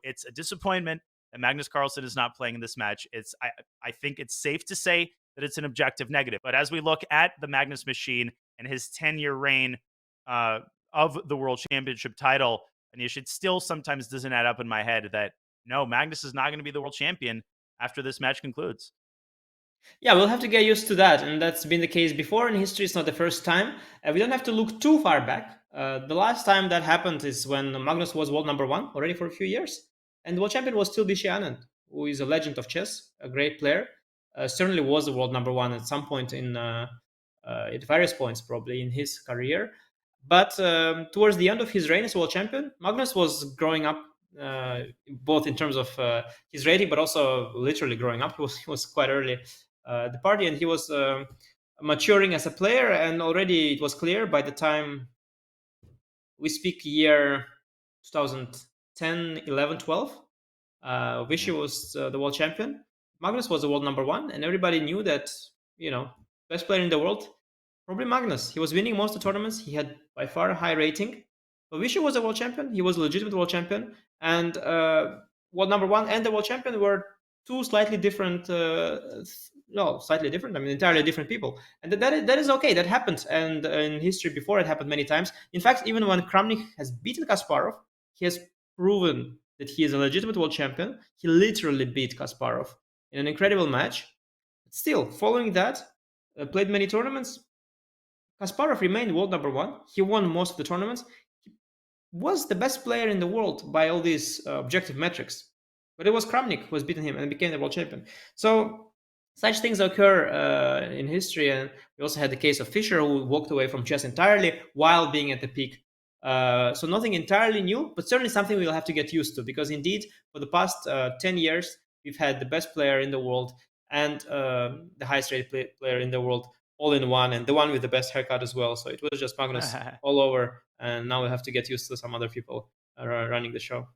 It's a disappointment that Magnus Carlsen is not playing in this match. I think it's safe to say that it's an objective negative. But as we look at the Magnus machine and his 10-year reign uh, of the World Championship title, Anish, it still sometimes doesn't add up in my head that no, Magnus is not going to be the world champion after this match concludes. Yeah, we'll have to get used to that, and that's been the case before in history. It's not the first time. We don't have to look too far back. The last time that happened is when Magnus was world number one already for a few years, and the world champion was still Vishy Anand, who is a legend of chess, a great player. Certainly was the world number one at some point at various points probably in his career. But towards the end of his reign as world champion, Magnus was growing up, both in terms of his rating, but also literally growing up. He was quite early the party, and he was maturing as a player. And already it was clear by the time we speak year 2010, 11, 12, Vishy was the world champion. Magnus was the world number one, and everybody knew that, best player in the world, probably Magnus. He was winning most of the tournaments. He had by far a high rating. But Vishy was a world champion. He was a legitimate world champion. And world number one and the world champion were two slightly different, no, slightly different. I mean, entirely different people. And that is okay. That happened. And in history before, it happened many times. In fact, even when Kramnik has beaten Kasparov, he has proven that he is a legitimate world champion. He literally beat Kasparov in an incredible match. But still, following that, played many tournaments. Kasparov remained world number one. He won most of the tournaments. He was the best player in the world by all these objective metrics. But it was Kramnik who has beaten him and became the world champion. So such things occur in history. And we also had the case of Fischer, who walked away from chess entirely while being at the peak. So nothing entirely new, but certainly something we'll have to get used to, because indeed, for the past 10 years, we've had the best player in the world and the highest rated player in the world all in one, and the one with the best haircut as well. So it was just Magnus all over, and now we have to get used to some other people running the show.